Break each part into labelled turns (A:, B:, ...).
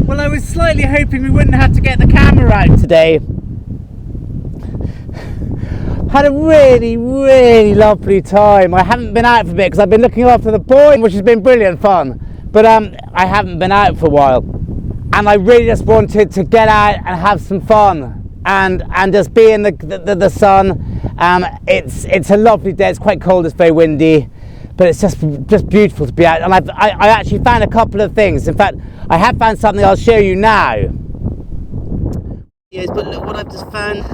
A: Well, I was slightly hoping we wouldn't have to get the camera out today. Had a really lovely time. I haven't been out for a bit because I've been looking after the boy, which has been brilliant fun. But I haven't been out for a while. And I really just wanted to get out and have some fun and just be in the sun. It's a lovely day. It's quite cold, it's very windy. But it's just beautiful to be out. And I actually found a couple of things. In fact, I have found something I'll show you now. Yes, but look what I've just found.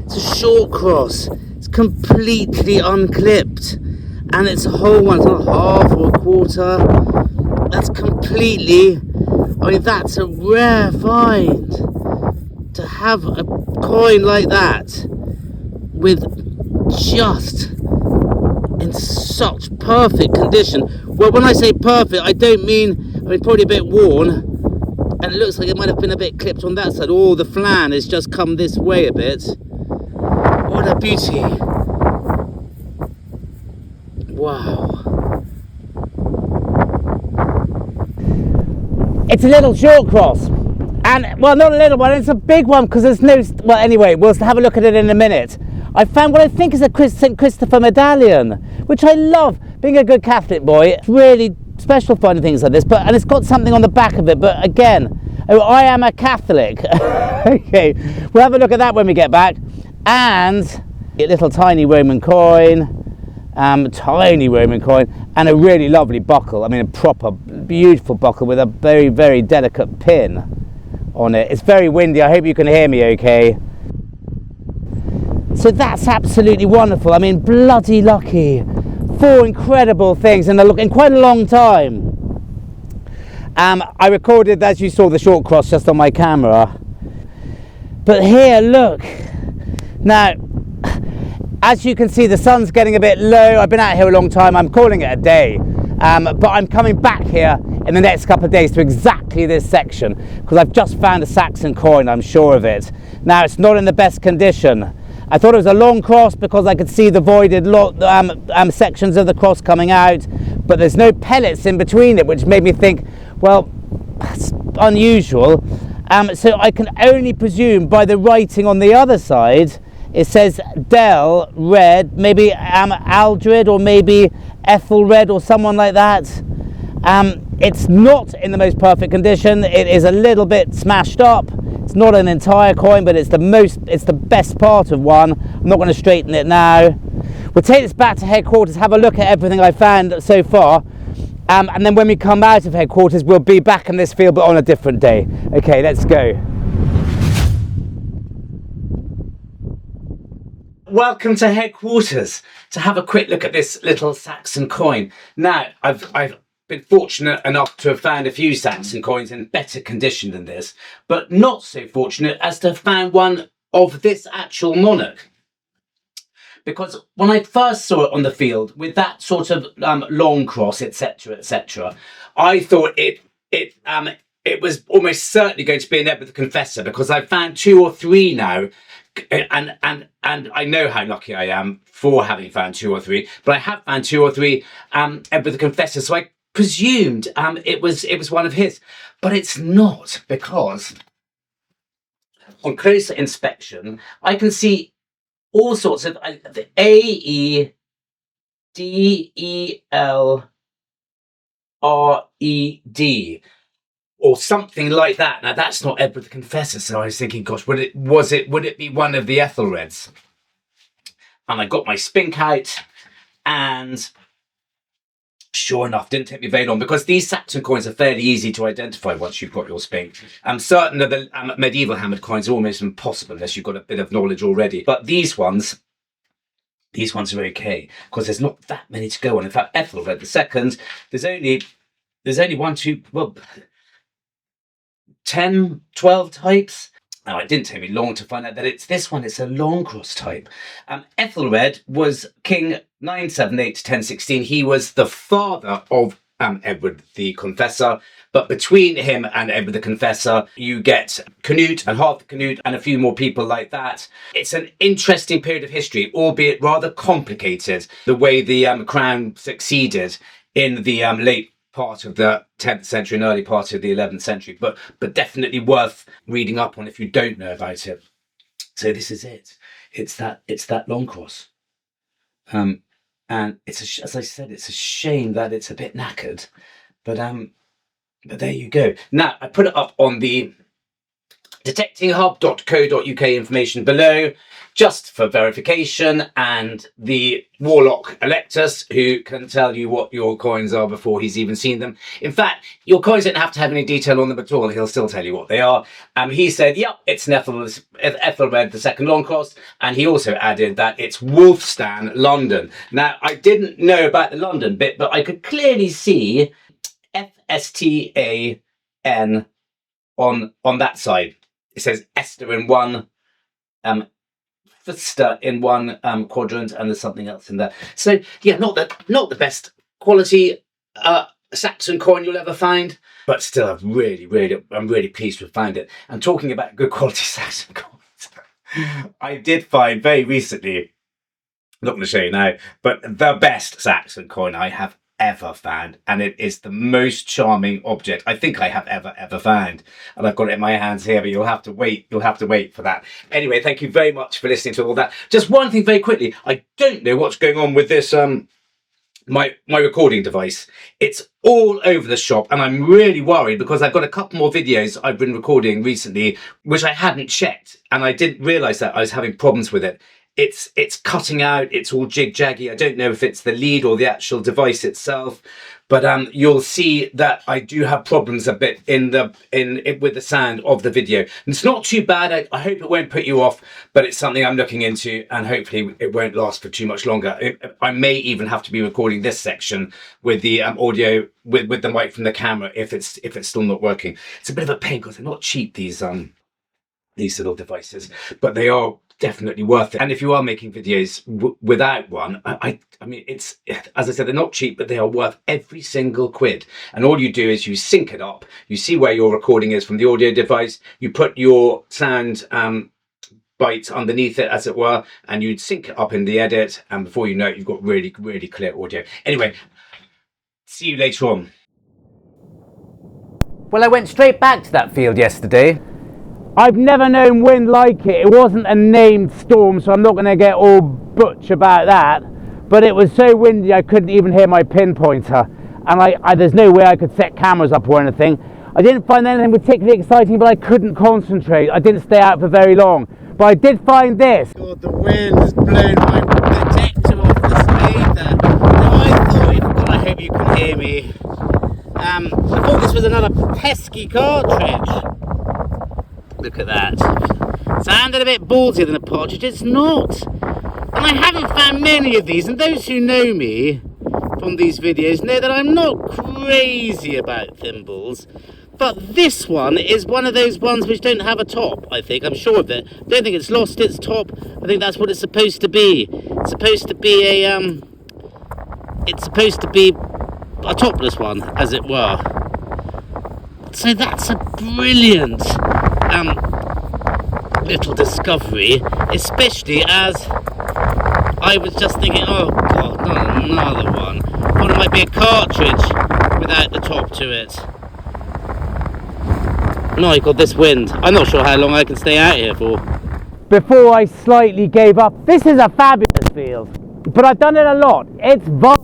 A: It's a short cross. It's completely unclipped. And it's a whole one. It's not half or a quarter. That's completely... I mean, that's a rare find. To have a coin like that with just... in such perfect condition. Well, when I say perfect, I don't mean, I mean probably a bit worn, and it looks like it might have been a bit clipped on that side. Oh, the flan has just come this way a bit. What a beauty. Wow. It's a little short cross. And, well, not a little one, it's a big one because there's no... Well, anyway, we'll have a look at it in a minute. I found what I think is a St. Christopher medallion, which I love. Being a good Catholic boy, it's really special finding things like this. And it's got something on the back of it. But again, I am a Catholic. Okay, we'll have a look at that when we get back. And a little tiny Roman coin, and a really lovely buckle. I mean, a proper, beautiful buckle with a very delicate pin on it. It's very windy. I hope you can hear me okay. So that's absolutely wonderful. I mean, bloody lucky. 4 incredible things in quite a long time. I recorded, as you saw, the short cross just on my camera. But here, look. Now, as you can see, the sun's getting a bit low. I've been out here a long time. I'm calling it a day. But I'm coming back here in the next couple of days to exactly this section because I've just found a Saxon coin, I'm sure of it. Now, it's not in the best condition. I thought it was a long cross because I could see the voided sections of the cross coming out, but there's no pellets in between it, which made me think, well, that's unusual. So I can only presume by the writing on the other side, it says Del Red, maybe Aldred or maybe Aethelred or someone like that. It's not in the most perfect condition. It is a little bit smashed up. It's not an entire coin, but it's the best part of one. I'm not going to straighten it now. We'll take this back to headquarters, have a look at everything I found so far, and then when we come out of headquarters, we'll be back in this field, but on a different day. Okay, let's go. Welcome to headquarters to have a quick look at this little Saxon coin. Now, I've been fortunate enough to have found a few Saxon coins in better condition than this, but not so fortunate as to have found one of this actual monarch. Because when I first saw it on the field with that sort of long cross, etc., I thought it was almost certainly going to be an Edward the Confessor, because I've found 2 or 3 now. And I know how lucky I am for having found 2 or 3, but I have found 2 or 3 Edward the Confessor, so I presumed it was one of his, but it's not, because on closer inspection I can see all sorts of the AEDELRED or something like that. Now that's not Edward the Confessor, so I was thinking, gosh, would it be one of the Aethelreds? And I got my spink out, and sure enough, didn't take me very long, because these Saxon coins are fairly easy to identify once you've got your spink. Certain of the medieval hammered coins are almost impossible unless you've got a bit of knowledge already. But these ones are okay, because there's not that many to go on. In fact, Aethelred II, there's only 1, 2, well, 10, 12 types. Now, it didn't take me long to find out that it's this one. It's a long cross type. Aethelred was king 978 to 1016. He was the father of Edward the Confessor. But between him and Edward the Confessor, you get Canute and half the Canute and a few more people like that. It's an interesting period of history, albeit rather complicated, the way the crown succeeded in the late
B: part of the 10th century and early part of the 11th century, but definitely worth reading up on if you don't know about it. So this is it. It's that long cross. And as I said, it's a shame that it's a bit knackered, but there you go. Now I put it up on the detectinghub.co.uk information below, just for verification, and the Warlock Electus, who can tell you what your coins are before he's even seen them. In fact, your coins don't have to have any detail on them at all. He'll still tell you what they are. He said, yep, it's an Aethelred II Long Cross, and he also added that it's Wulfstan, London. Now, I didn't know about the London bit, but I could clearly see FSTAN on that side. It says Esther in one, Fista in one quadrant, and there's something else in there. So yeah, not the best quality Saxon coin you'll ever find, but still, I'm really pleased to have found it. And talking about good quality Saxon coins, I did find very recently, I'm not going to show you now, but the best Saxon coin I have ever found, and it is the most charming object I think I have ever found, and I've got it in my hands here, but you'll have to wait for that. Anyway, thank you very much for listening to all that. Just one thing very quickly, I don't know what's going on with this my recording device. It's all over the shop, and I'm really worried because I've got a couple more videos I've been recording recently which I hadn't checked, and I didn't realize that I was having problems with it. It's cutting out, it's all jig-jaggy. I don't know if it's the lead or the actual device itself, but you'll see that I do have problems a bit with the sound of the video. And it's not too bad. I hope it won't put you off, but it's something I'm looking into, and hopefully it won't last for too much longer. I may even have to be recording this section with the audio with the mic from the camera if it's still not working. It's a bit of a pain because they're not cheap, these little devices, but they are definitely worth it. And if you are making videos without one, I mean, it's, as I said, they're not cheap, but they are worth every single quid. And all you do is you sync it up, you see where your recording is from the audio device, you put your sound bite underneath it, as it were, and you'd sync it up in the edit, and before you know it, you've got really clear audio. Anyway, see you later on.
A: Well, I went straight back to that field yesterday. I've never known wind like it. It wasn't a named storm, so I'm not going to get all butch about that. But it was so windy I couldn't even hear my pinpointer. And there's no way I could set cameras up or anything. I didn't find anything particularly exciting, but I couldn't concentrate. I didn't stay out for very long. But I did find this. God, the wind has blown my detector off the spade there. So I hope you can hear me. I thought this was another pesky cartridge. Look at that. Sounded a bit ballsier than a partridge. It's not. And I haven't found many of these. And those who know me from these videos know that I'm not crazy about thimbles. But this one is one of those ones which don't have a top, I think. I'm sure of it. I don't think it's lost its top. I think that's what it's supposed to be. It's supposed to be a topless one, as it were. So that's a brilliant little discovery, especially as I was just thinking, oh god, not another one. I thought it might be a cartridge without the top to it. My god, this wind. I'm not sure how long I can stay out here for. Before I slightly gave up, this is a fabulous field, but I've done it a lot. It's vast.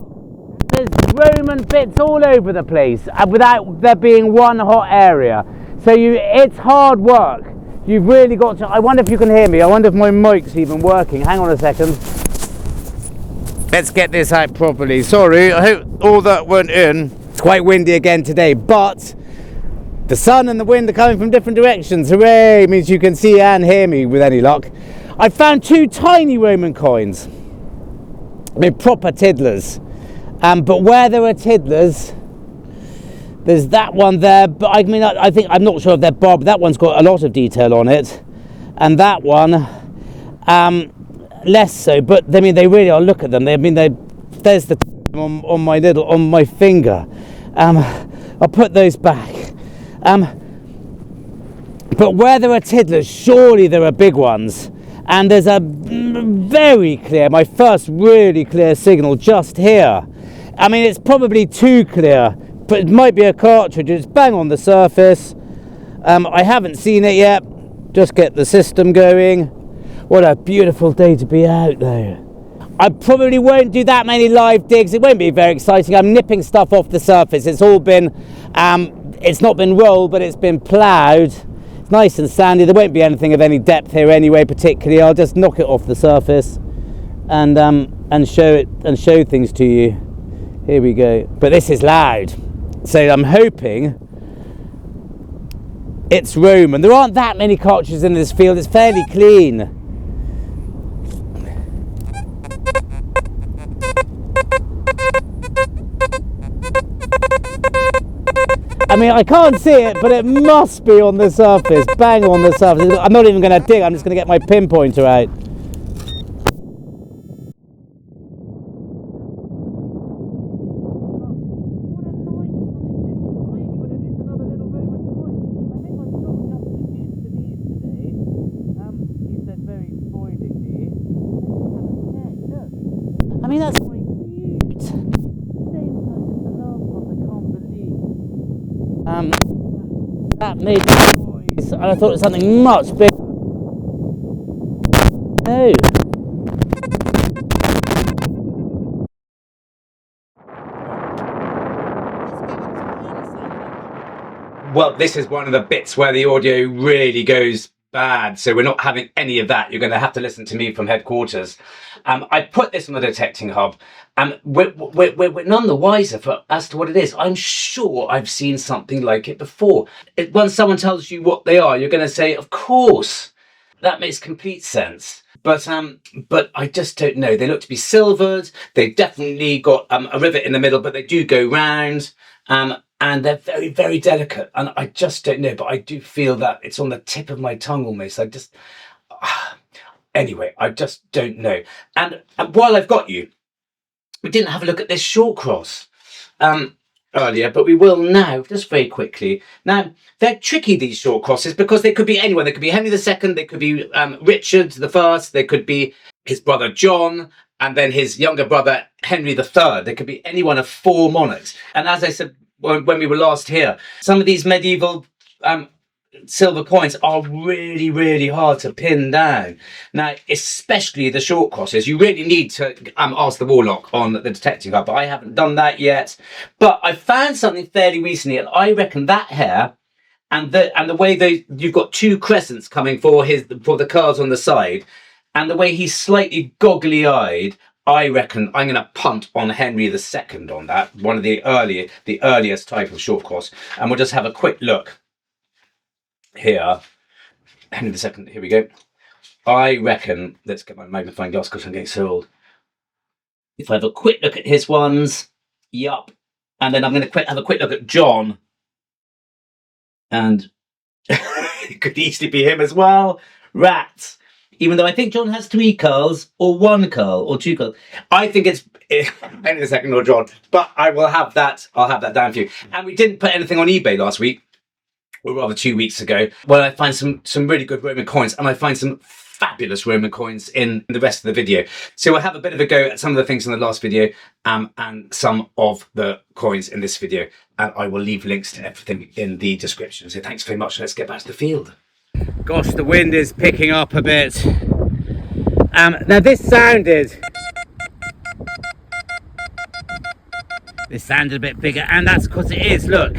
A: There's Roman bits all over the place, without there being one hot area. So it's hard work. You've really got to. I wonder if you can hear me. I wonder if my mic's even working. Hang on a second. Let's get this out properly. Sorry, I hope all that went in. It's quite windy again today, but the sun and the wind are coming from different directions. Hooray! Means you can see and hear me with any luck. I found two tiny Roman coins. They're proper tiddlers. But where there are tiddlers, there's that one there, but I mean, I'm not sure if they're Barbarous. That one's got a lot of detail on it, and that one, less so. But I mean, they really are. Look at them. There's the on my finger. I'll put those back. But where there are tiddlers, surely there are big ones. And there's a very clear, my first really clear signal just here. I mean, it's probably too clear, but it might be a cartridge. It's bang on the surface. I haven't seen it yet. Just get the system going. What a beautiful day to be out there. I probably won't do that many live digs. It won't be very exciting. I'm nipping stuff off the surface. It's all been, it's not been rolled, but it's been ploughed. It's nice and sandy. There won't be anything of any depth here anyway, particularly.'t just knock it off the surface and show things to you. Here we go. But this is loud, so I'm hoping it's Roman. There aren't that many cartridges in this field. It's fairly clean. I mean, I can't see it, but it must be on the surface. Bang on the surface. I'm not even going to dig. I'm just going to get my pinpointer out. I mean, that's quite cute. Same size as the last one, I can't believe. That made noise, and I thought it was something much bigger. Oh.
B: Well, this is one of the bits where the audio really goes bad, so we're not having any of that. You're going to have to listen to me from headquarters. I put this on the detecting hub, and we're none the wiser as to what it is. I'm sure I've seen something like it before. When someone tells you what they are, you're going to say, of course, that makes complete sense. But I just don't know. They look to be silvered. They've definitely got a rivet in the middle, but they do go round. And they're very, very delicate. And I just don't know, but I do feel that it's on the tip of my tongue almost. Anyway, I just don't know. And while I've got you, we didn't have a look at this short cross earlier, but we will now, just very quickly. Now, they're tricky, these short crosses, because they could be anyone. They could be Henry II, they could be Richard I, they could be his brother John, and then his younger brother Henry III. They could be any one of 4 monarchs. And as I said, when we were last here, some of these medieval silver coins are really, really hard to pin down. Now, especially the short crosses, you really need to ask the Warlock on the detecting hub, but I haven't done that yet. But I found something fairly recently, and I reckon that hair and the way you've got 2 crescents coming for the curls on the side, and the way he's slightly goggly-eyed, I reckon I'm going to punt on Henry II on that, one of the earliest type of short cross. And we'll just have a quick look here. Henry II, here we go. I reckon, let's get my magnifying glass because I'm getting so old. If I have a quick look at his ones, yup. And then I'm going to have a quick look at John. And it could easily be him as well. Rats. Even though I think John has 3 curls, or 1 curl, or 2 curls. I think it's Henry II or John, but I will have that. I'll have that down for you. And we didn't put anything on eBay last week, or rather 2 weeks ago, where I find some really good Roman coins, and I find some fabulous Roman coins in the rest of the video. So we'll have a bit of a go at some of the things in the last video, and some of the coins in this video. And I will leave links to everything in the description. So thanks very much. Let's get back to the field.
A: Gosh, the wind is picking up a bit. Now this sounded a bit bigger, and that's because it is. Look,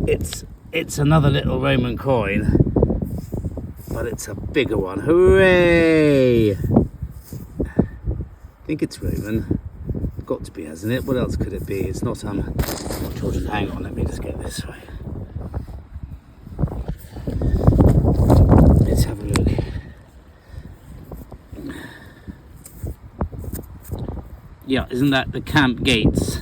A: it's another little Roman coin, but it's a bigger one. Hooray! I think it's Roman. Got to be, hasn't it? What else could it be? It's not Georgian. Hang on, let me just get this right. Let's have a look. Yeah, isn't that the camp gates?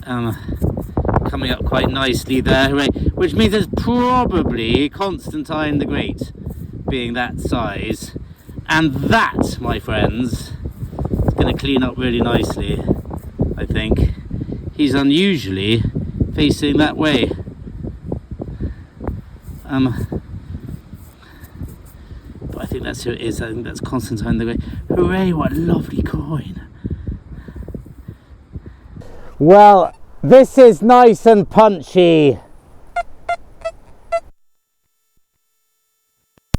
A: Coming up quite nicely there, right? Which means it's probably Constantine the Great, being that size. And that, my friends, is going to clean up really nicely, I think. He's unusually facing that way. But I think that's who it is. I think that's Constantine the Great. Hooray, what a lovely coin. Well, This is nice and punchy.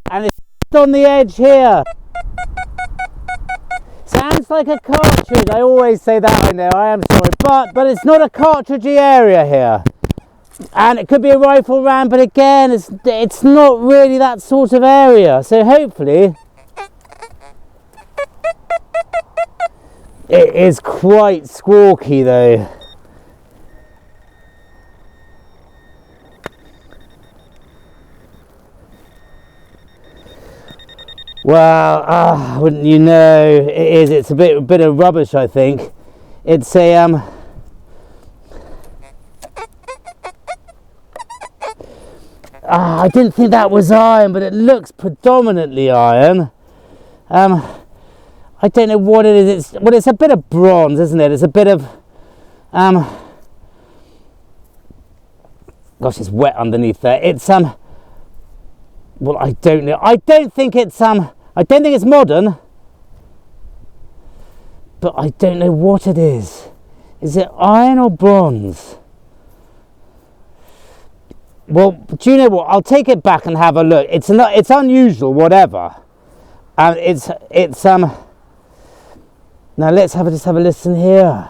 A: And it's on the edge here. Sounds like a cartridge. I always say that, I know, I am sorry. But it's not a cartridgey area here. And it could be a rifle round, but again, it's not really that sort of area. So hopefully, it is quite squawky though. Well, wouldn't you know, it is. It's a bit of rubbish, I think. It's a I didn't think that was iron, but it looks predominantly iron. I don't know what it is. It's a bit of bronze, isn't it? It's a bit of gosh, it's wet underneath there. It's well, I don't know. I don't think it's modern, but I don't know what it is. Is it iron or bronze? Well, do you know what? I'll take it back and have a look. It's unusual, whatever. It's now let's just have a listen here.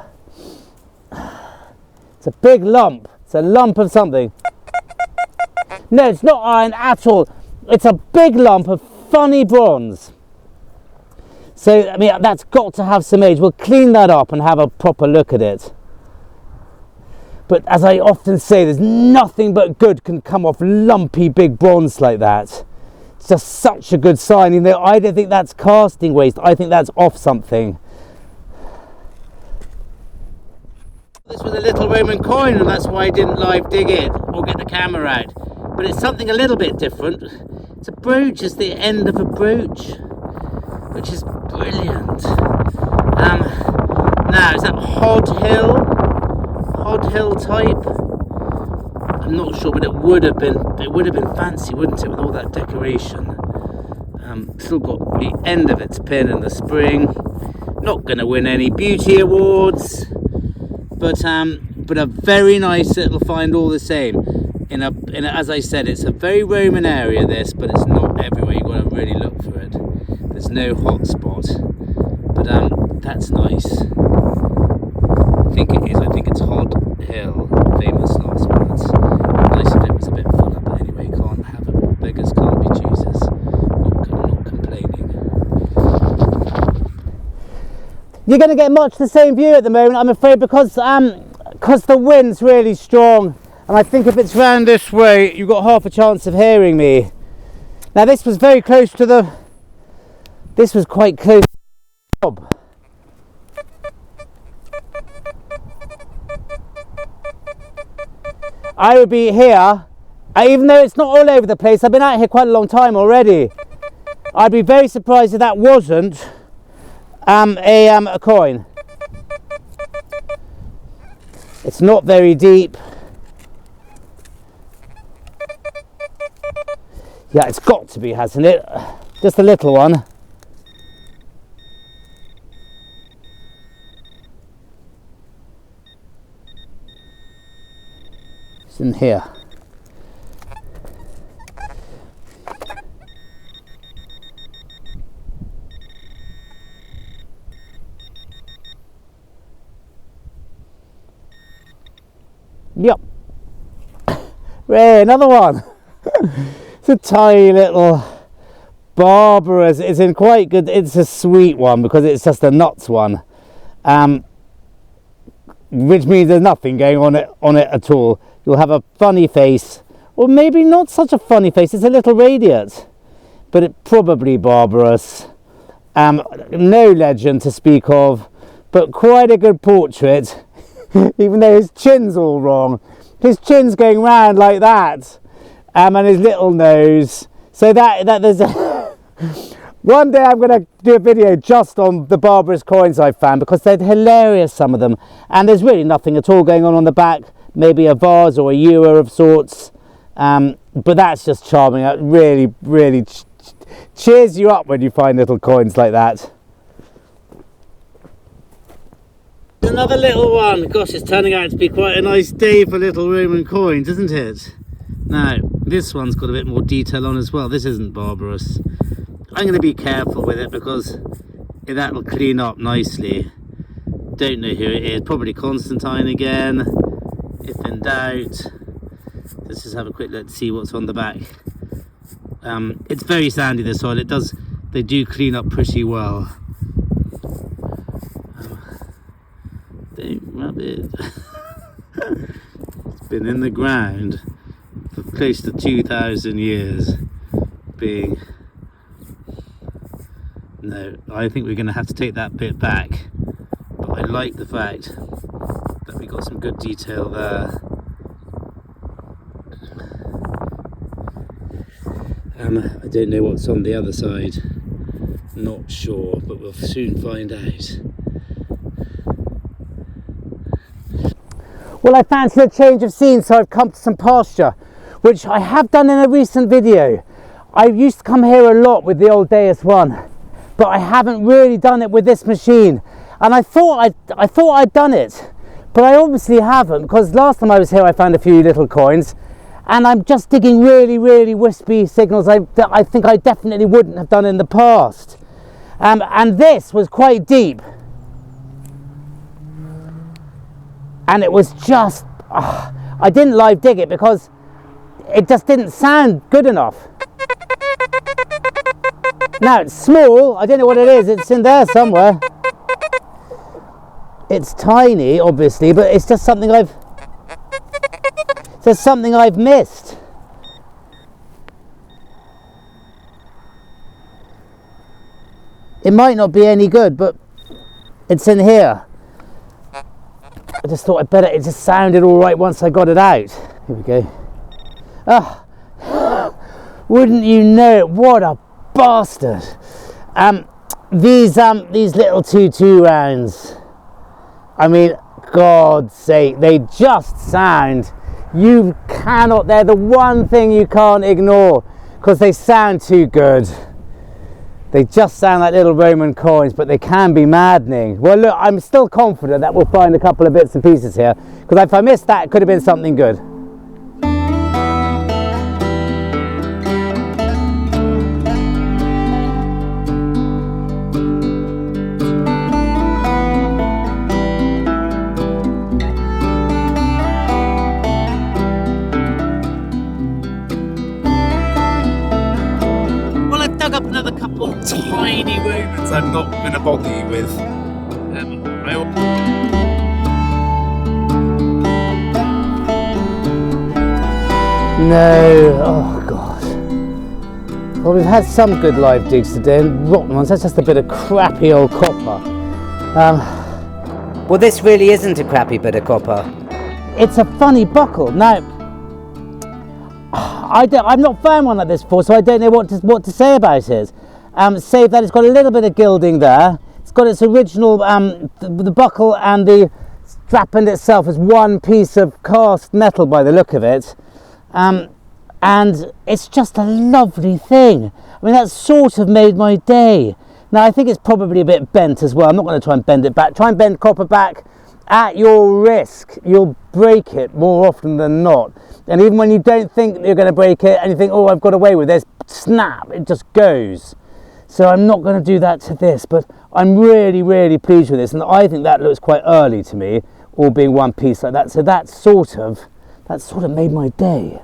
A: It's a big lump. It's a lump of something. No, it's not iron at all. It's a big lump of funny bronze. So, I mean, that's got to have some age. We'll clean that up and have a proper look at it. But as I often say, there's nothing but good can come off lumpy big bronze like that. It's just such a good sign. You know, I don't think that's casting waste. I think that's off something. This was a little Roman coin, and that's why I didn't live dig it or get the camera out. But it's something a little bit different. It's a brooch. It's the end of a brooch, which is brilliant. Now, is that Hod Hill type? I'm not sure, but it would have been fancy, wouldn't it, with all that decoration? Still got the end of its pin in the spring. Not going to win any beauty awards, but a very nice little find all the same. In a, as I said, it's a very Roman area, this, but it's not everywhere. You've got to really look for it. There's no hot spot, but that's nice. I think it is. I think it's Hod Hill, famous last words. Nice if it was a bit fuller, but anyway, can't have it all. Beggars can't be choosers. Not complaining. You're going to get much the same view at the moment, I'm afraid, because the wind's really strong. And I think if it's round this way, you've got half a chance of hearing me. Now this was very close to the... This was quite close to the job. I would be here, even though it's not all over the place. I've been out here quite a long time already. I'd be very surprised if that wasn't a coin. It's not very deep. Yeah, it's got to be, hasn't it? Just a little one. It's in here. Yep. Ray, another one. It's a tiny little Barbarous. It's in quite good. It's a sweet one because it's just a nuts one, which means there's nothing going on it at all. You'll have a funny face, or maybe not such a funny face. It's a little Radiate, but it probably Barbarous. No legend to speak of, but quite a good portrait. Even though his chin's all wrong. His chin's going round like that. And his little nose. So that there's a one day I'm going to do a video just on the Barbarous coins I've found, because they're hilarious, some of them, and there's really nothing at all going on the back. Maybe a vase or a ewer of sorts, but that's just charming. It really cheers you up when you find little coins like that. another little one. Gosh, it's turning out to be quite a nice day for little Roman coins, isn't it? Now, this one's got a bit more detail on as well. This isn't Barbarous. I'm going to be careful with it because that'll clean up nicely. Don't know who it is. Probably Constantine again, if in doubt. Let's just have a quick look to see what's on the back. It's very sandy, this soil. They do clean up pretty well. Don't rub it. It's been in the ground for close to 2,000 years. No, I think we're going to have to take that bit back. But I like the fact that we got some good detail there. I don't know what's on the other side. Not sure, but we'll soon find out. Well, I fancied a change of scene, so I've come to some pasture, which I have done in a recent video. I used to come here a lot with the old Deus I, but I haven't really done it with this machine. And I thought I'd done it, but I obviously haven't, because last time I was here I found a few little coins, and I'm just digging really, really wispy signals that I think I definitely wouldn't have done in the past. And this was quite deep. And it was just, I didn't live dig it because it just didn't sound good enough. Now it's small, I don't know what it is, it's in there somewhere. It's tiny, obviously, but it's just something I've missed. It might not be any good, but it's in here. I just thought it just sounded all right once I got it out. Here we go. Wouldn't you know it, what a bastard. These little 2-2 rounds, I mean, God's sake, they just sound, they're the one thing you can't ignore, because they sound too good. They just sound like little Roman coins, but they can be maddening. Well, look, I'm still confident that we'll find a couple of bits and pieces here, because if I missed that, it could have been something good. Up another couple of tiny Romans I'm not going to bother you with. No, oh god. Well, we've had some good live digs today, and rotten ones. That's just a bit of crappy old copper. Well, this really isn't a crappy bit of copper. It's a funny buckle. Now, I've not found one like this before, so I don't know what to say about it. Save that it's got a little bit of gilding there. It's got its original, the buckle and the strapband itself is one piece of cast metal by the look of it. And it's just a lovely thing. I mean, that sort of made my day. Now, I think it's probably a bit bent as well. I'm not going to try and bend it back. Try and bend copper back at your risk. You'll break it more often than not. And even when you don't think you're going to break it and you think, oh, I've got away with this, snap, it just goes. So I'm not going to do that to this, but I'm really, really pleased with this. And I think that looks quite early to me, all being one piece like that. So that sort of made my day.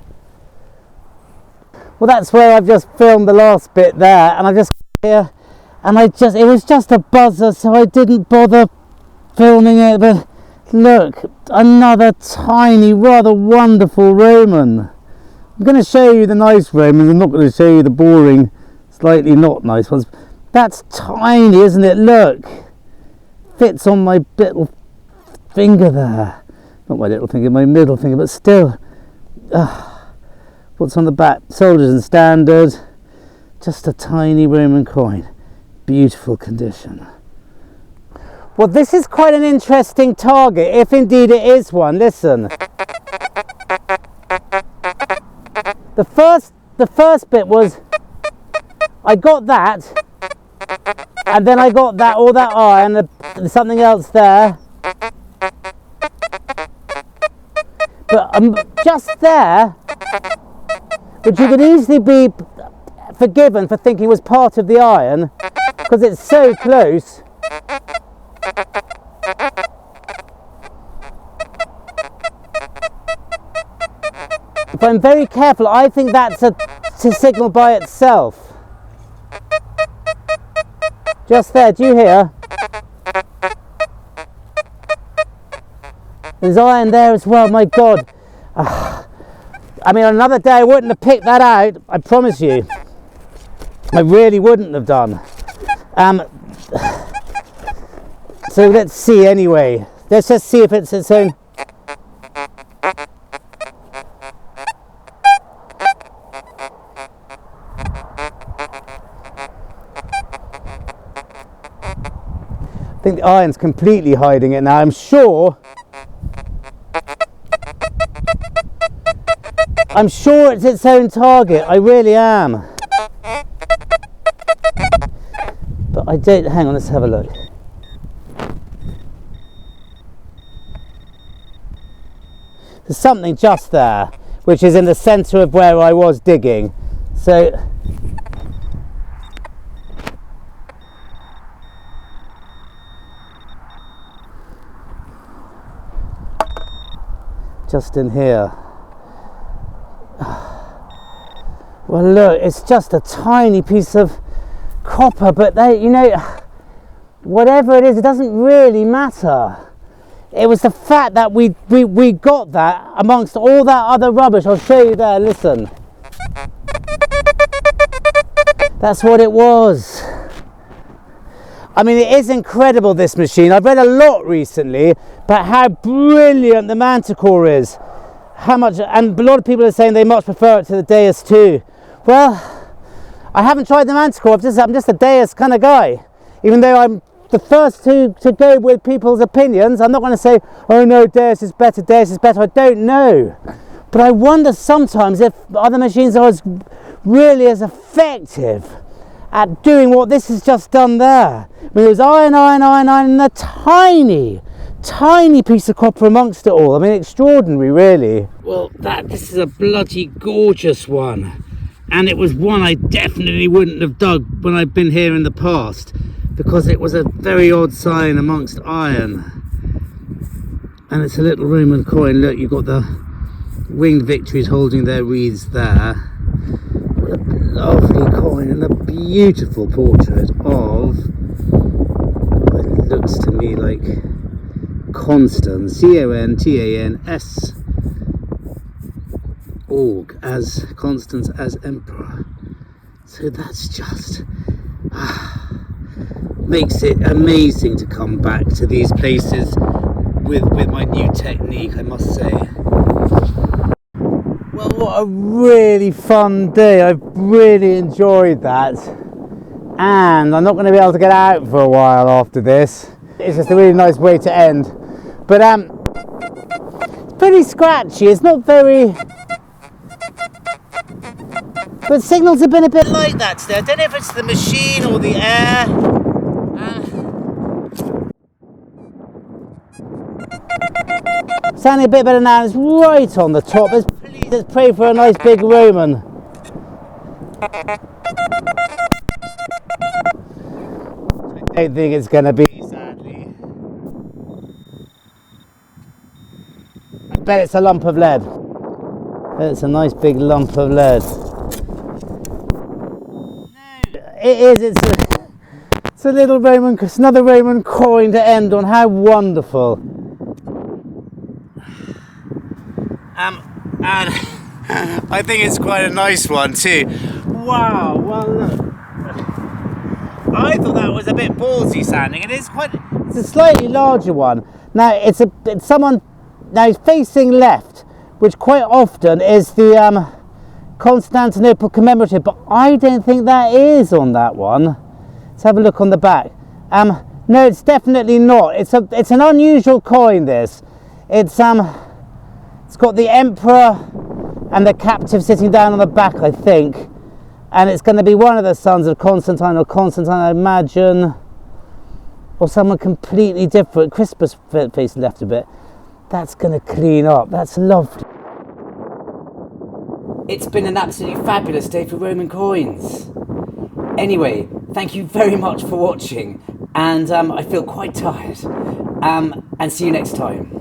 A: Well, that's where I've just filmed the last bit there, and I just here, and it was just a buzzer, so I didn't bother filming it. But look, another tiny, rather wonderful Roman. I'm going to show you the nice Romans. I'm not going to show you the boring, slightly not nice ones. That's tiny, isn't it? Look, fits on my little finger there. Not my little finger, my middle finger, but still. What's on the back? Soldiers and Standard. Just a tiny Roman coin. Beautiful condition. Well, this is quite an interesting target, if indeed it is one. Listen. The first bit was, I got that, and then I got that, all that iron, and something else there, just there, which you could easily be forgiven for thinking was part of the iron, because it's so close. If I'm very careful, I think that's a signal by itself. Just there, do you hear? There's iron there as well, my God. I mean, on another day I wouldn't have picked that out, I promise you. I really wouldn't have done. So let's see anyway. Let's just see if it's its own. I think the iron's completely hiding it now, I'm sure. I'm sure it's its own target, I really am. But I don't, hang on, let's have a look. There's something just there, which is in the centre of where I was digging. So, just in here. Well, look, it's just a tiny piece of copper, but they, you know, whatever it is, it doesn't really matter. It was the fact that we got that amongst all that other rubbish. I'll show you there, listen. That's what it was. I mean, it is incredible, this machine. I've read a lot recently about how brilliant the Manticore is. How much, and a lot of people are saying they much prefer it to the Deus II. Well, I haven't tried the Manticore. I'm just a Deus kind of guy. Even though I'm the first to go with people's opinions, I'm not going to say, oh no, Deus is better, Deus is better. I don't know. But I wonder sometimes if other machines are really as effective at doing what this has just done there. I mean, it was iron, and a tiny piece of copper amongst it all. I mean, extraordinary, really. Well, this is a bloody gorgeous one. And it was one I definitely wouldn't have dug when I've been here in the past, because it was a very odd sign amongst iron. And it's a little Roman coin. Look, you've got the winged victories holding their wreaths there. What a lovely coin, and a beautiful portrait of what looks to me like Constans, Contans, org, as Constans as emperor. So that's just makes it amazing to come back to these places with my new technique, I must say. Well, what a really fun day. I've really enjoyed that, and I'm not going to be able to get out for a while after this. It's just a really nice way to end. But it's pretty scratchy. It's not very, but signals have been a bit like that today. I don't know if it's the machine or the air. Sounding a bit better now. It's right on the top. Let's pray for a nice big Roman. I don't think it's going to be, sadly. I bet it's a lump of lead. It's a nice big lump of lead. It is. It's a little Roman. It's another Roman coin to end on. How wonderful. And I think it's quite a nice one too. Wow. Well, look. I thought that was a bit ballsy sounding. It's a slightly larger one. Now it's someone. Now he's facing left, which quite often is the Constantinople Commemorative, but I don't think that is on that one. Let's have a look on the back. No, it's definitely not. It's an unusual coin. This. It's got the emperor and the captive sitting down on the back, I think, and it's going to be one of the sons of Constantine, I imagine, or someone completely different. Crispus face left a bit. That's going to clean up. That's lovely. It's been an absolutely fabulous day for Roman coins. Anyway, thank you very much for watching, and I feel quite tired. And see you next time.